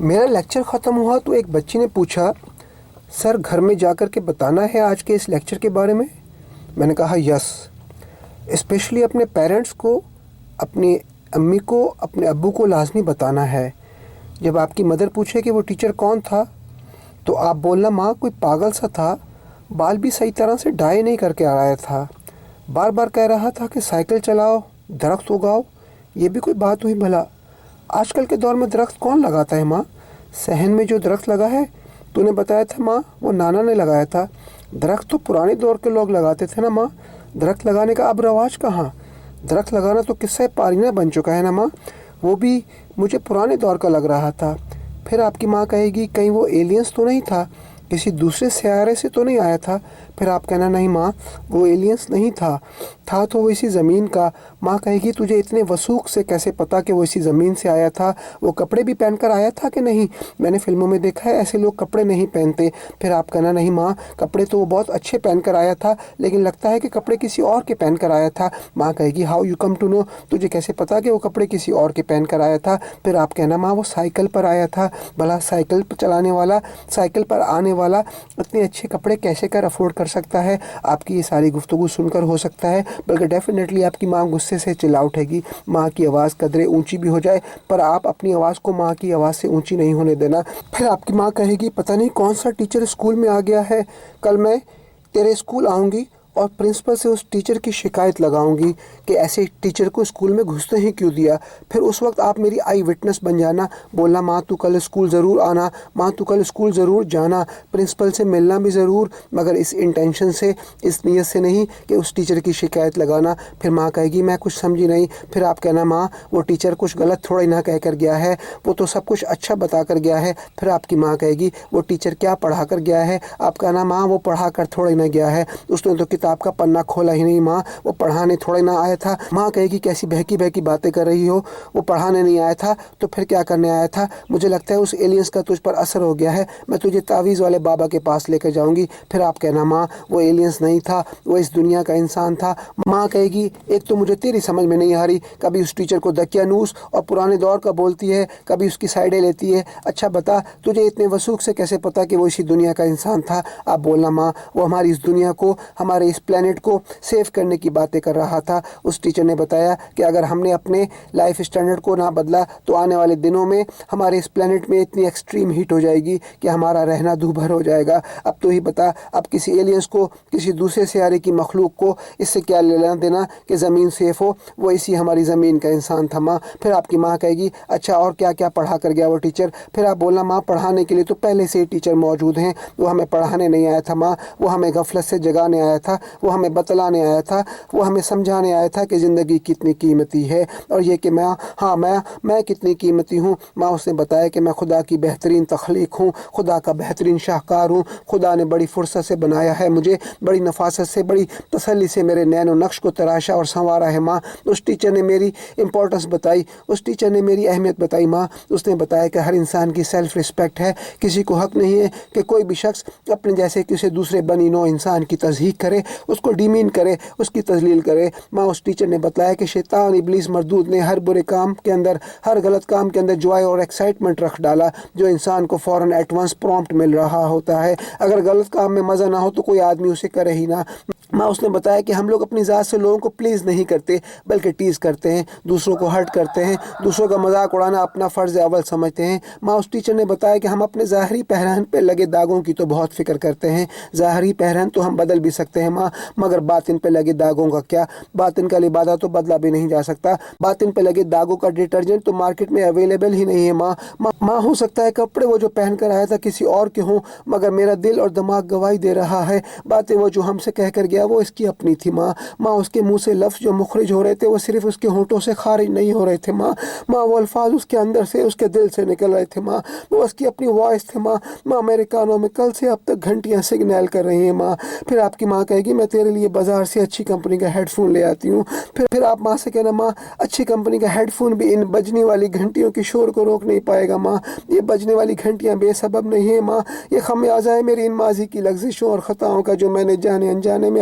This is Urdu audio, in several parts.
میرا لیکچر ختم ہوا تو ایک بچی نے پوچھا، سر گھر میں جا کر کے بتانا ہے آج کے اس لیکچر کے بارے میں؟ میں نے کہا یس، اسپیشلی اپنے پیرنٹس کو، اپنی امی کو، اپنے ابو کو لازمی بتانا ہے۔ جب آپ کی مدر پوچھے کہ وہ ٹیچر کون تھا تو آپ بولنا ماں کوئی پاگل سا تھا، بال بھی صحیح طرح سے ڈائی نہیں کر کے آ رہا تھا، بار بار کہہ رہا تھا کہ سائیکل چلاؤ، درخت اگاؤ۔ یہ بھی کوئی بات ہوئی بھلا؟ آج کل کے دور میں درخت کون لگاتا ہے ماں؟ صحن میں جو درخت لگا ہے تو نے بتایا تھا ماں وہ نانا نے لگایا تھا۔ درخت تو پرانے دور کے لوگ لگاتے تھے نا ماں، درخت لگانے کا اب رواج کہاں؟ درخت لگانا تو قصہ پارینہ بن چکا ہے نا ماں، وہ بھی مجھے پرانے دور کا لگ رہا تھا۔ پھر آپ کی ماں کہے گی کہیں وہ ایلینز تو نہیں تھا، کسی دوسرے سیارے سے تو نہیں آیا تھا؟ پھر آپ کہنا نہیں ماں وہ ایلینز نہیں تھا تو وہ اسی زمین کا۔ ماں کہے گی تجھے اتنے وثوق سے کیسے پتا کہ وہ اسی زمین سے آیا تھا؟ وہ کپڑے بھی پہن کر آیا تھا کہ نہیں؟ میں نے فلموں میں دیکھا ہے ایسے لوگ کپڑے نہیں پہنتے۔ پھر آپ کہنا نہیں ماں کپڑے تو وہ بہت اچھے پہن کر آیا تھا، لیکن لگتا ہے کہ کپڑے کسی اور کے پہن کر آیا تھا۔ ماں کہے گی how you come to know, تجھے کیسے پتا کہ وہ کپڑے کسی اور کے پہن کر آیا تھا؟ پھر آپ کہنا ماں وہ سائیکل پر آیا تھا، بھلا سائیکل چلانے والا، سائیکل پر آنے والا اتنے اچھے کپڑے کیسے کر افورڈ کر سکتا ہے؟ آپ کی یہ ساری گفتگو سن کر ہو سکتا ہے بلکہ ڈیفینیٹلی آپ کی ماں غصے سے چلا اٹھے گی۔ ماں کی آواز قدرے اونچی بھی ہو جائے پر آپ اپنی آواز کو ماں کی آواز سے اونچی نہیں ہونے دینا۔ پھر آپ کی ماں کہے گی پتہ نہیں کون سا ٹیچر اسکول میں آ گیا ہے، کل میں تیرے اسکول آؤں گی اور پرنسپل سے اس ٹیچر کی شکایت لگاؤں گی کہ ایسے ٹیچر کو اسکول میں گھسنے ہی کیوں دیا۔ پھر اس وقت آپ میری آئی وٹنس بن جانا، بولنا ماں تو کل اسکول ضرور آنا، ماں تو کل اسکول ضرور جانا، پرنسپل سے ملنا بھی ضرور، مگر اس انٹینشن سے، اس نیت سے نہیں کہ اس ٹیچر کی شکایت لگانا۔ پھر ماں کہے گی میں کچھ سمجھی نہیں۔ پھر آپ کہنا ماں وہ ٹیچر کچھ غلط تھوڑی نہ کہہ کر گیا ہے، وہ تو سب کچھ اچھا بتا کر گیا ہے۔ پھر آپ کی ماں کہے گی وہ ٹیچر کیا پڑھا کر گیا ہے؟ آپ کہنا ماں وہ پڑھا کر تھوڑی نہ گیا ہے، اس نے تو کتاب کا پنا کھولا ہی نہیں ماں، وہ پڑھانے تھوڑے نہ آیا تھا۔ ماں کہے گی کیسی بہکی بہکی باتیں کر رہی ہو، وہ پڑھانے نہیں آیا تھا تو پھر کیا کرنے آیا تھا؟ مجھے لگتا ہے اس ایلینز کا تجھ پر اثر ہو گیا ہے، میں تجھے تعویذ والے بابا کے پاس لے کر جاؤں گی۔ پھر آپ کہنا ماں وہ ایلینز نہیں تھا، وہ اس دنیا کا انسان تھا۔ ماں کہے گی ایک تو مجھے تیری سمجھ میں نہیں آ رہی، کبھی اس ٹیچر کو دقیانوس اور پرانے دور کا بولتی ہے، کبھی اس کی سائڈیں لیتی ہے۔ اچھا بتا تجھے اتنے وثوق سے کیسے پتا کہ وہ اسی دنیا کا انسان تھا؟ آپ بولنا ماں وہ ہماری اس دنیا کو، ہمارے اس پلینٹ کو سیو کرنے کی باتیں کر رہا تھا۔ اس ٹیچر نے بتایا کہ اگر ہم نے اپنے لائف اسٹینڈرڈ کو نہ بدلا تو آنے والے دنوں میں ہمارے اس پلینٹ میں اتنی ایکسٹریم ہیٹ ہو جائے گی کہ ہمارا رہنا دوبھر ہو جائے گا۔ اب تو ہی بتا، اب کسی ایلینز کو، کسی دوسرے سیارے کی مخلوق کو اس سے کیا لینا دینا کہ زمین سیف ہو؟ وہ اسی ہماری زمین کا انسان تھا ماں۔ پھر آپ کی ماں کہے گی اچھا اور کیا کیا پڑھا کر گیا وہ ٹیچر؟ پھر آپ بولنا ماں پڑھانے کے لیے تو پہلے سے ہی ٹیچر موجود ہیں، وہ ہمیں پڑھانے نہیں آیا تھا ماں، وہ ہمیں غفلت سے جگانے آیا تھا، وہ ہمیں بتلانے آیا تھا، وہ ہمیں سمجھانے آیا تھا کہ زندگی کتنی قیمتی ہے اور یہ کہ میں کتنی قیمتی ہوں۔ ماں اس نے بتایا کہ میں خدا کی بہترین تخلیق ہوں، خدا کا بہترین شاہکار ہوں، خدا نے بڑی فرصت سے بنایا ہے مجھے، بڑی نفاست سے، بڑی تسلی سے میرے نین و نقش کو تراشا اور سنوارا ہے ماں۔ اس ٹیچر نے میری امپورٹنس بتائی، اس ٹیچر نے میری اہمیت بتائی ماں۔ اس نے بتایا کہ ہر انسان کی سیلف رسپیکٹ ہے، کسی کو حق نہیں ہے کہ کوئی بھی شخص اپنے جیسے کسی دوسرے بنی نوع انسان کی تضحیق کرے، اس کو ڈیمین کرے، اس کی تذلیل کرے۔ ماں اس ٹیچر نے بتایا کہ شیطان ابلیس مردود نے ہر برے کام کے اندر، ہر غلط کام کے اندر جوائے اور ایکسائٹمنٹ رکھ ڈالا جو انسان کو فوراً ایٹ ونس پرومپٹ مل رہا ہوتا ہے۔ اگر غلط کام میں مزہ نہ ہو تو کوئی آدمی اسے کرے ہی نہ۔ ماں اس نے بتایا کہ ہم لوگ اپنی ذات سے لوگوں کو پلیز نہیں کرتے بلکہ ٹیز کرتے ہیں، دوسروں کو ہرٹ کرتے ہیں، دوسروں کا مذاق اڑانا اپنا فرض اول سمجھتے ہیں۔ ماں اس ٹیچر نے بتایا کہ ہم اپنے ظاہری پہرن پہ لگے داغوں کی تو بہت فکر کرتے ہیں، ظاہری پہرن تو ہم بدل بھی سکتے ہیں ماں، مگر باطن پہ لگے داغوں کا کیا؟ باطن کا لبادہ تو بدلا بھی نہیں جا سکتا، باطن پہ لگے داغوں کا ڈٹرجنٹ تو مارکیٹ میں اویلیبل ہی نہیں ہے ماں۔ ماں ہو سکتا ہے کپڑے وہ جو پہن کر آیا تھا کسی اور کے ہوں، مگر میرا دل اور دماغ گواہی دے رہا ہے باتیں وہ جو ہم سے کہہ کر گیا وہ اس کی اپنی تھی ماں۔ اس کے منہ سے لفظ جو مخرج ہو رہے تھے وہ صرف اس کے ہونٹوں سے خارج نہیں ہو رہے تھے ماں، وہ الفاظ اس کے اندر سے، اس کے دل سے نکل رہے تھے ماں، وہ اس کی اپنی وائس تھے ماں میرے کانوں میں کل سے اب تک گھنٹیاں سگنل کر رہی ہیں ماں۔ پھر آپ کی ماں کہے گی میں تیرے لیے بازار سے اچھی کمپنی کا ہیڈ فون لے آتی ہوں۔ پھر آپ ماں سے کہنا ماں اچھی کمپنی کا ہیڈ فون بھی ان بجنے والی گھنٹیوں کی شور کو روک نہیں پائے گا ماں، یہ بجنے والی گھنٹیاں بے سبب نہیں ہیں ماں، یہ خمیازہ ہے میری ان ماضی کی لغزشوں اور خطاؤں کا جو میں نے جانے انجانے میں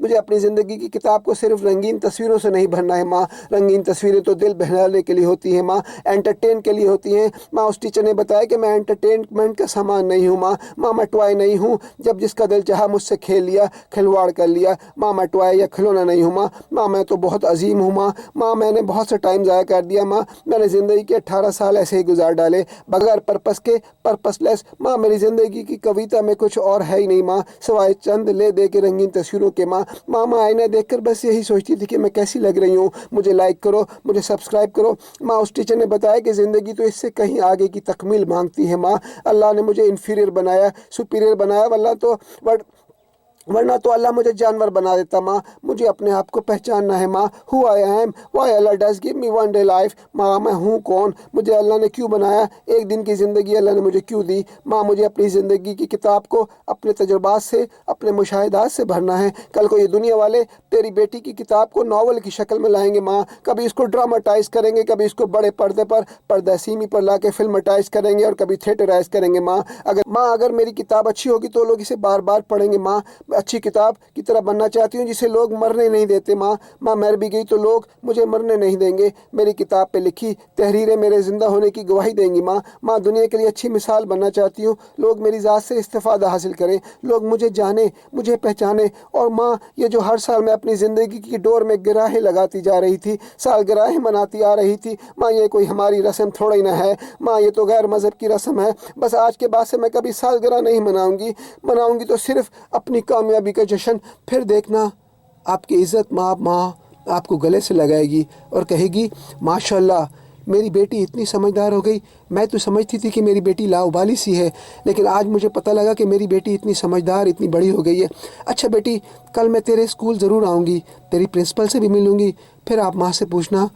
مجھے اپنی زندگی کی کتاب کو صرف رنگین تصویروں سے نہیں بھرنا ہے ماں. رنگین تصویریں تو دل بہلانے کے لیے ہوتی ہیں ماں, انٹرٹین کے لیے ہوتی ہیں ماں. اس ٹیچر نے بتایا کہ میں انٹرٹینمنٹ کا سامان نہیں ہوں ماں. ماں میں ٹوائے نہیں ہوں, جب جس کا دل چاہا مجھ سے کھیل لیا, کھلواڑ کر لیا. ماں میں ٹوائے یا کھلونا نہیں ہوں ماں. ماں میں تو بہت عظیم ہوں ماں. ماں میں نے بہت سے ٹائم ضائع کر دیا ماں. میں نے زندگی کے 18 سال ایسے ہی گزار ڈالے بغیر پرپس کے, پرپس لیس. ماں میری زندگی کی کویتا میں کچھ اور ہے ہی نہیں ماں, سوائے چند لے دے کے رنگین تصویروں کے ماں. ماں آئینہ دیکھ کر بس یہی سوچتی تھی کہ میں کیسی لگ رہی ہوں, مجھے لائک کرو, مجھے سبسکرائب کرو. ماں اس ٹیچر نے بتایا کہ زندگی تو اس سے کہیں آگے کی تکمیل مانگتی ہے ماں. اللہ نے مجھے انفیریئر بنایا, سپیریئر بنایا, ورنہ تو اللہ مجھے جانور بنا دیتا ماں. مجھے اپنے آپ کو پہچاننا ہے ماں. Who I am, why Allah does give me one day life. ماں میں ہوں کون, مجھے اللہ نے کیوں بنایا, ایک دن کی زندگی اللہ نے مجھے کیوں دی. ماں مجھے اپنی زندگی کی کتاب کو اپنے تجربات سے, اپنے مشاہدات سے بھرنا ہے. کل کو یہ دنیا والے تیری بیٹی کی کتاب کو ناول کی شکل میں لائیں گے ماں. کبھی اس کو ڈراماٹائز کریں گے, کبھی اس کو بڑے پردے پر, پردہ سیمی پر لا کے فلمٹائز کریں گے, اور کبھی تھیٹرائز کریں گے ماں. اگر میری کتاب اچھی ہوگی تو لوگ اسے بار بار پڑھیں گے ماں. اچھی کتاب کی طرح بننا چاہتی ہوں جسے لوگ مرنے نہیں دیتے ماں. ماں مر بھی گئی تو لوگ مجھے مرنے نہیں دیں گے. میری کتاب پہ لکھی تحریریں میرے زندہ ہونے کی گواہی دیں گی ماں. ماں دنیا کے لیے اچھی مثال بننا چاہتی ہوں. لوگ میری ذات سے استفادہ حاصل کریں, لوگ مجھے جانیں, مجھے پہچانیں. اور ماں یہ جو ہر سال میں اپنی زندگی کی ڈور میں گراہیں لگاتی جا رہی تھی, سالگراہیں مناتی آ رہی تھی ماں, یہ کوئی ہماری رسم تھوڑی نہ ہے ماں, یہ تو غیر مذہب کی رسم ہے. بس آج کے بعد سے میں کبھی سالگرہ نہیں مناؤں گی تو صرف اپنی کامیابی کا جشن. پھر دیکھنا آپ کی عزت ماں آپ کو گلے سے لگائے گی اور کہے گی ماشاءاللہ میری بیٹی اتنی سمجھدار ہو گئی. میں تو سمجھتی تھی کہ میری بیٹی لاؤبالی سی ہے, لیکن آج مجھے پتہ لگا کہ میری بیٹی اتنی سمجھدار, اتنی بڑی ہو گئی ہے. اچھا بیٹی, کل میں تیرے اسکول ضرور آؤں گی, تیری پرنسپل سے بھی ملوں گی. پھر آپ ماں سے پوچھنا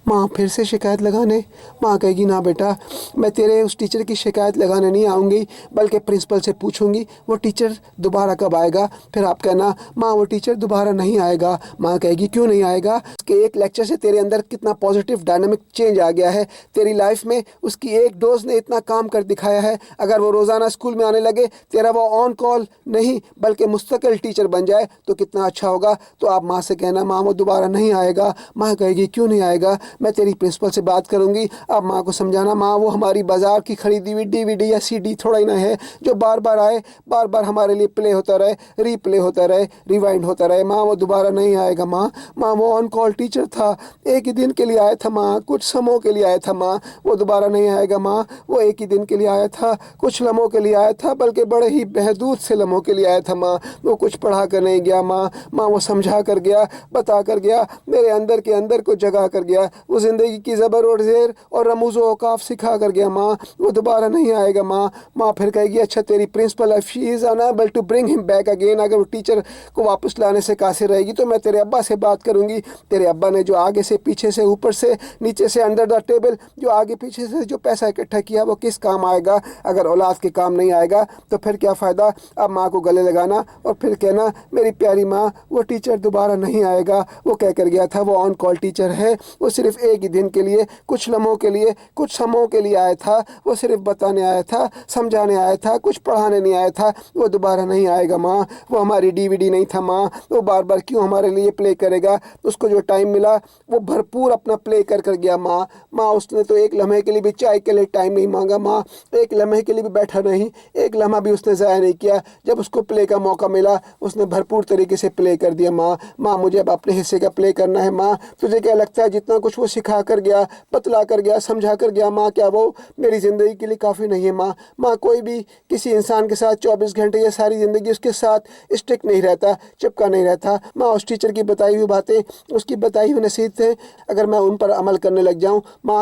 ماں پھر سے شکایت لگانے. ماں کہے گی نا بیٹا, میں تیرے اس ٹیچر کی شکایت لگانے نہیں آؤں گی, بلکہ پرنسپل سے پوچھوں گی وہ ٹیچر دوبارہ کب آئے گا. پھر آپ کہنا ماں وہ ٹیچر دوبارہ نہیں آئے گا. ماں کہے گی کیوں نہیں آئے گا, اس کے ایک لیکچر سے تیرے اندر کتنا پازیٹیو ڈائنامک چینج آ گیا ہے. تیری لائف میں اس کی ایک ڈوز نے اتنا کام کر دکھایا ہے. اگر وہ روزانہ اسکول میں آنے لگے, تیرا وہ آن کال نہیں بلکہ مستقل ٹیچر بن جائے تو کتنا اچھا ہوگا. تو آپ ماں سے کہنا ماں وہ دوبارہ نہیں آئے گا. ماں کہے گی کیوں نہیں آئے گا, میں تیری پرنسپل سے بات کروں گی. آپ ماں کو سمجھانا ماں وہ ہماری بازار کی خریدی ہوئی DVD یا CD تھوڑا ہی نہ ہے جو بار بار آئے, بار بار ہمارے لیے پلے ہوتا رہے, ری پلے ہوتا رہے, ریوائنڈ ہوتا رہے. ماں وہ دوبارہ نہیں آئے گا ماں. وہ آن کال ٹیچر تھا, ایک ہی دن کے لیے آیا تھا ماں, کچھ سموں کے لیے آیا تھا ماں. وہ دوبارہ نہیں آئے گا ماں. وہ ایک ہی دن کے لیے آیا تھا, کچھ لمحوں کے لیے آیا تھا, بلکہ بڑے ہی محدود سے لمحوں کے لیے آیا تھا ماں. وہ کچھ پڑھا کر نہیں گیا ماں. وہ سمجھا کر گیا, بتا کر گیا, میرے اندر کے اندر کو جگا کر گیا. وہ زندگی کی زبر اور زیر اور رموز و اوقاف سکھا کر گیا ماں. وہ دوبارہ نہیں آئے گا ماں. پھر کہے گی اچھا تیری principal if she is unable to bring him back again, اگر وہ ٹیچر کو واپس لانے سے قاصر رہے گی تو میں تیرے ابا سے بات کروں گی. تیرے ابا نے جو آگے سے, پیچھے سے, اوپر سے, نیچے سے, انڈر دا ٹیبل, جو آگے پیچھے سے جو پیسہ اکٹھا کیا وہ کس کام آئے گا. اگر اولاد کے کام نہیں آئے گا تو پھر کیا فائدہ. اب ماں کو گلے لگانا اور پھر کہنا میری پیاری ماں وہ ٹیچر دوبارہ نہیں آئے گا. وہ کہہ کر گیا تھا, وہ آن کال ٹیچر ہے, وہ صرف ایک ہی دن کے لیے, کچھ لمحوں کے لیے, کچھ سموں کے لیے آیا تھا. وہ صرف بتانے آیا تھا, سمجھانے آیا تھا, کچھ پڑھانے نہیں آیا تھا. وہ دوبارہ نہیں آئے گا ماں. وہ ہماری DVD نہیں تھا ماں. وہ بار بار کیوں ہمارے لیے پلے کرے گا. اس کو جو ٹائم ملا وہ بھرپور اپنا پلے کر گیا ماں. اس نے تو ایک لمحے کے لیے بھی چائے کے لیے ٹائم نہیں مانگا ماں. ایک لمحے کے لیے بھی بیٹھا نہیں, ایک لمحہ بھی اس نے ضائع نہیں کیا. جب اس کو پلے کا موقع ملا اس نے بھرپور طریقے سے پلے کر دیا ماں. مجھے اب اپنے حصے کا پلے کرنا ہے ماں. تجھے کیا لگتا ہے جتنا کچھ وہ سکھا کر گیا, بتلا کر گیا, سمجھا کر گیا ماں, کیا وہ میری زندگی کے لیے کافی نہیں ہے ماں. کوئی بھی کسی انسان کے ساتھ 24 گھنٹے یا ساری زندگی اس کے ساتھ اسٹک نہیں رہتا, چپکا نہیں رہتا اس ٹیچر کی بتائی ہوئی باتیں, اس کی بتائی ہوئی نصیحتیں اگر میں ان پر عمل کرنے لگ جاؤں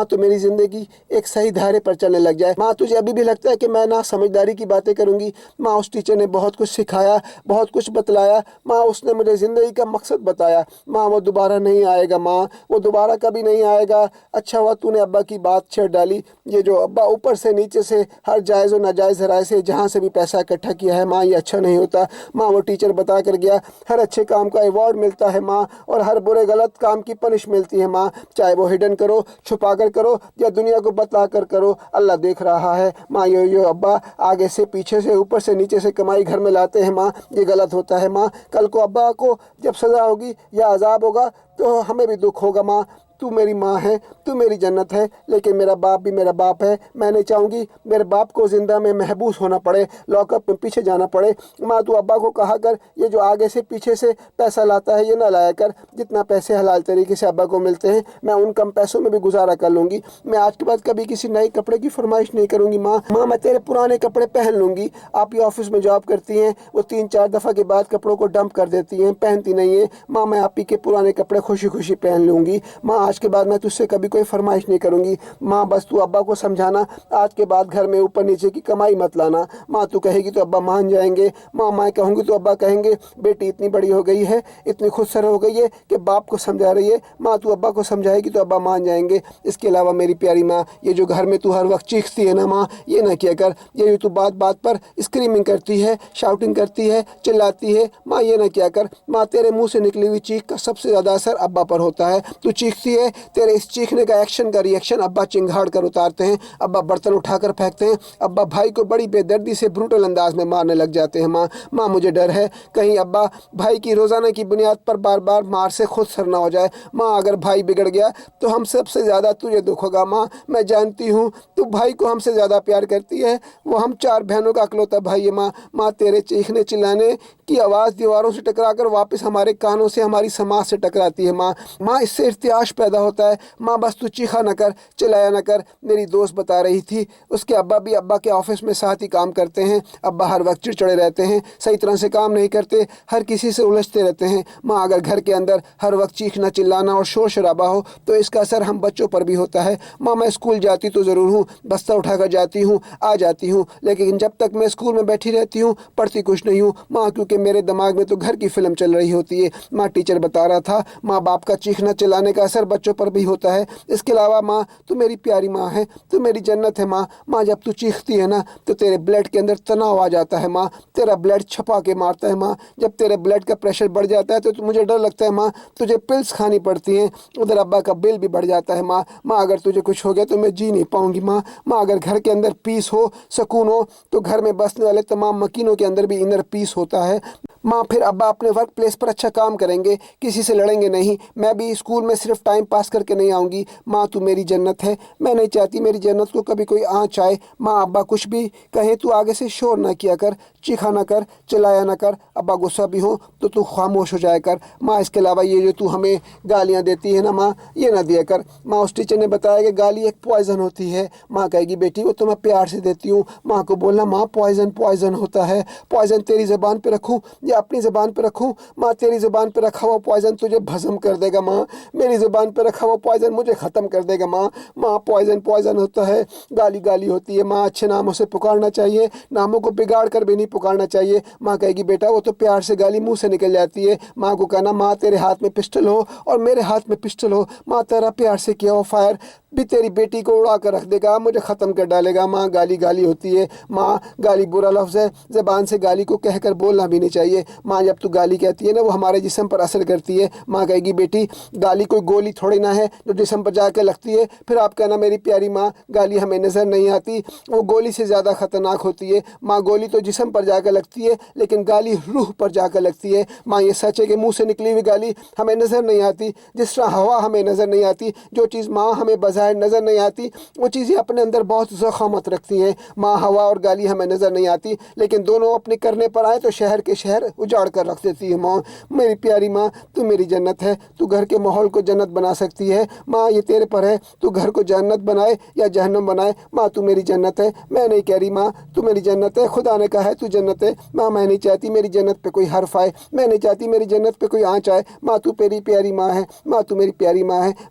تو میری زندگی ایک صحیح دھارے پر چلنے لگ جائے. تجھے ابھی بھی لگتا ہے کہ میں نہ سمجھداری کی باتیں کروں گی. اس ٹیچر نے بہت کچھ سکھایا, بہت کچھ بتلایا. اس نے مجھے زندگی کا مقصد بتایا. وہ دوبارہ نہیں آئے گا ماں. وہ دوبارہ کبھی نہیں آئے گا، اچھا ہوا تو نے ابا کی بات چھیڑ ڈالی۔ یہ جو ابا اوپر سے نیچے سے ہر جائز و ناجائز ذرائع سے جہاں سے بھی پیسہ اکٹھا کیا ہے ماں، یہ اچھا نہیں ہوتا ماں۔ وہ ٹیچر بتا کر گیا ہر اچھے کام کا ایوارڈ ملتا ہے ماں، اور ہر برے غلط کام کی پنش ملتی ہے ماں، چاہے وہ ہڈن کرو، چھپا کر کرو، یا دنیا کو بتلا کر کرو، اللہ دیکھ رہا ہے ماں۔ یہ ابا آگے سے پیچھے سے اوپر سے نیچے سے کمائی گھر میں لاتے ہیں ماں، یہ غلط ہوتا ہے ماں۔ کل کو ابا کو جب سزا ہوگی یا عذاب ہوگا تو ہمیں بھی دکھ ہوگا ماں۔ تو میری ماں ہے، تو میری جنت ہے، لیکن میرا باپ بھی میرا باپ ہے۔ میں نہیں چاہوں گی میرے باپ کو زندہ میں محبوس ہونا پڑے، لاک اپ میں پیچھے جانا پڑے ماں۔ تو ابا کو کہا کر یہ جو آگے سے پیچھے سے پیسہ لاتا ہے یہ نہ لایا کر، جتنا پیسے حلال طریقے سے ابا کو ملتے ہیں میں ان کم پیسوں میں بھی گزارا کر لوں گی۔ میں آج کے بعد کبھی کسی نئے کپڑے کی فرمائش نہیں کروں گی ماں۔ میں تیرے پرانے کپڑے پہن لوں گی۔ آپ یہ آفس میں جاب کرتی ہیں، وہ 3-4 دفعہ کے بعد کپڑوں کو ڈمپ کر دیتی ہیں، پہنتی نہیں ہیں ماں۔ میں آپ ہی کے پرانے کپڑے خوشی خوشی پہن لوں گی ماں۔ آج کے بعد میں تجھ سے کبھی کوئی فرمائش نہیں کروں گی ماں۔ بس تو ابا کو سمجھانا آج کے بعد گھر میں اوپر نیچے کی کمائی مت لانا ماں۔ تو کہے گی تو ابا مان جائیں گے ماں، میں کہوں گی تو ابا کہیں گے بیٹی اتنی بڑی ہو گئی ہے، اتنی خود سر ہو گئی ہے کہ باپ کو سمجھا رہی ہے ماں۔ تو ابا کو سمجھائے گی تو ابا مان جائیں گے۔ اس کے علاوہ میری پیاری ماں، یہ جو گھر میں تو ہر وقت چیختی ہے نا ماں، یہ نہ کیا کر۔ یہ جو تو بات بات پر اسکریمنگ کرتی ہے، شاؤٹنگ کرتی ہے، چلاتی ہے ماں، یہ نہ کیا کر ماں۔ تیرے منہ سے نکلی ہوئی چیخ کا سب سے زیادہ اثر ابا پر ہوتا ہے۔ تو چیختی ہے، تیرے اس چیخنے کا ایکشن کا ریئیکشن ابا چنگھاڑ کر اتارتے ہیں، ابا برتن اٹھا کر پھینکتے ہیں، ابا بھائی کو بڑی بے دردی سے بروٹل انداز میں مارنے لگ جاتے ہیں ماں۔ مجھے ڈر ہے کہیں ابا بھائی کی روزانہ کی بنیاد پر بار بار مار سے خود سر نہ ہو جائے ماں۔ اگر بھائی بگڑ گیا تو ہم سب سے زیادہ تجھے دکھ ہوگا ماں۔ میں جانتی ہوں تو بھائی کو ہم سے زیادہ پیار کرتی ہے، وہ ہم 4 بہنوں کا اکلوتا بھائی ہے ماں۔ تیرے چیخنے چلانے کی آواز دیواروں سے ٹکرا کر واپس ہمارے کانوں سے، ہماری سماعت سے ٹکراتی ہے ماں۔ اس سے ارتعاش پیدا ہوتا ہے ماں۔ بس تو چیخا نہ کر، چلایا نہ کر۔ میری دوست بتا رہی تھی اس کے ابا بھی ابا کے آفس میں ساتھ ہی کام کرتے ہیں، ابا ہر وقت چڑچڑے رہتے ہیں، صحیح طرح سے کام نہیں کرتے، ہر کسی سے الجھتے رہتے ہیں ماں۔ اگر گھر کے اندر ہر وقت چیخنا چلانا اور شور شرابہ ہو تو اس کا اثر ہم بچوں پر بھی ہوتا ہے ماں۔ میں اسکول جاتی تو ضرور ہوں، بستہ اٹھا کر جاتی ہوں، آ جاتی ہوں، لیکن جب تک میں اسکول میں بیٹھی رہتی ہوں پڑھتی کچھ نہیں ہوں ماں، کیونکہ میرے دماغ میں تو گھر کی فلم چل رہی ہوتی ہے ماں۔ ٹیچر بتا رہا تھا ماں باپ کا چیخنا چلانے کا اثر بچوں پر بھی ہوتا ہے۔ اس کے علاوہ ماں تو میری پیاری ماں ہے، تو میری جنت ہے ماں۔ جب تو چیختی ہے نا تو تیرے بلڈ کے اندر تناؤ آ جاتا ہے ماں، تیرا بلڈ چھپا کے مارتا ہے ماں۔ جب تیرے بلڈ کا پریشر بڑھ جاتا ہے تو مجھے ڈر لگتا ہے ماں، تجھے پلس کھانی پڑتی ہیں، ادھر ابا کا بل بھی بڑھ جاتا ہے ماں۔ اگر تجھے کچھ ہو گیا تو میں جی نہیں پاؤں گی ماں۔ اگر گھر کے اندر پیس ہو، سکون ہو، تو گھر میں بسنے والے تمام مکینوں کے اندر بھی انر پیس ہوتا ہے ماں۔ پھر ابا اپنے ورک پلیس پر اچھا کام کریں گے، کسی سے لڑیں گے نہیں۔ میں بھی اسکول میں صرف ٹائم پاس کر کے نہیں آؤں گی ماں۔ تو میری جنت ہے، میں نہیں چاہتی میری جنت کو کبھی کوئی آنچ آئے ماں۔ ابا کچھ بھی کہیں تو آگے سے شور نہ کیا کر، چیخا نہ کر، چلایا نہ کر۔ ابا غصہ بھی ہو تو خاموش ہو جایا کر ماں۔ اس کے علاوہ یہ جو تو ہمیں گالیاں دیتی ہے نا ماں، یہ نہ دیا کر ماں۔ اس ٹیچر نے بتایا کہ گالی ایک پوائزن ہوتی ہے ماں۔ کہے گی بیٹی وہ تو میں پیار سے دیتی ہوں ماں کو بولنا ماں پوائزن ہوتا ہے۔ پوائزن تیری زبان پہ رکھوں یا اپنی زبان پہ رکھوں ماں؟ تیری زبان پہ رکھا ہوا پوائزن تجھے بھسم کر دے گا ماں، میری زبان پہ رکھا ہوا پوائزن مجھے ختم کر دے گا ماں۔ پوائزن ہوتا ہے، گالی ہوتی ہے ماں۔ اچھے ناموں سے پکارنا چاہیے، ناموں کو بگاڑ کر بھی نہیں پکارنا چاہیے ماں۔ کہے گی بیٹا وہ تو پیار سے گالی منہ سے نکل جاتی ہے ماں کو کہنا ماں تیرے ہاتھ میں پسٹل ہو اور میرے ہاتھ میں پسٹل ہو ماں، تیرا پیار سے کیا ہو فائر بھی تیری بیٹی کو اڑا کر رکھ دے گا، مجھے ختم کر ڈالے گا ماں۔ گالی ہوتی ہے ماں، گالی برا لفظ ہے، زبان سے گالی کو کہہ کر بولنا بھی نہیں چاہیے ماں۔ جب تو گالی کہتی ہے نا وہ ہمارے جسم پر اثر کرتی ہے ماں۔ کہے گی بیٹی گالی کوئی گولی تھوڑی نہ ہے جو جسم پر جا کے لگتی ہے۔ پھر آپ کہنا میری پیاری ماں گالی ہمیں نظر نہیں آتی، وہ گولی سے زیادہ خطرناک ہوتی ہے ماں۔ گولی تو جسم پر جا کے لگتی ہے لیکن گالی روح پر جا کے لگتی ہے ماں۔ یہ سچ ہے کہ منہ سے نکلی ہوئی گالی ہمیں نظر نہیں آتی، جس طرح ہوا ہمیں نظر نہیں آتی۔ جو چیز ماں ہمیں بظاہر نظر نہیں آتی وہ چیزیں اپنے اندر بہت ضخامت رکھتی ہیں ماں۔ ہوا اور گالی ہمیں نظر نہیں آتی لیکن دونوں اپنے کرنے پر آئے تو شہر کے شہر اجاڑ کر رکھ دیتی ہے ماں۔ میری پیاری ماں تو میری جنت ہے، تو گھر کے ماحول کو جنت بنا سکتی ہے ماں۔ یہ تیرے پر ہے، تو گھر کو جنت بنائے یا جہنم بنائے ماں۔ تو میری جنت ہے، میں نہیں کہہ رہی ماں تو میری جنت ہے، خدا نے کہا ہے تو جنت ہے ماں۔ میں نہیں چاہتی میری جنت پہ کوئی حرف آئے، میں نہیں چاہتی میری جنت پہ کوئی آنچ آئے ماں۔ تو میری پیاری ماں ہے ماں، تو میری پیاری ماں ہے۔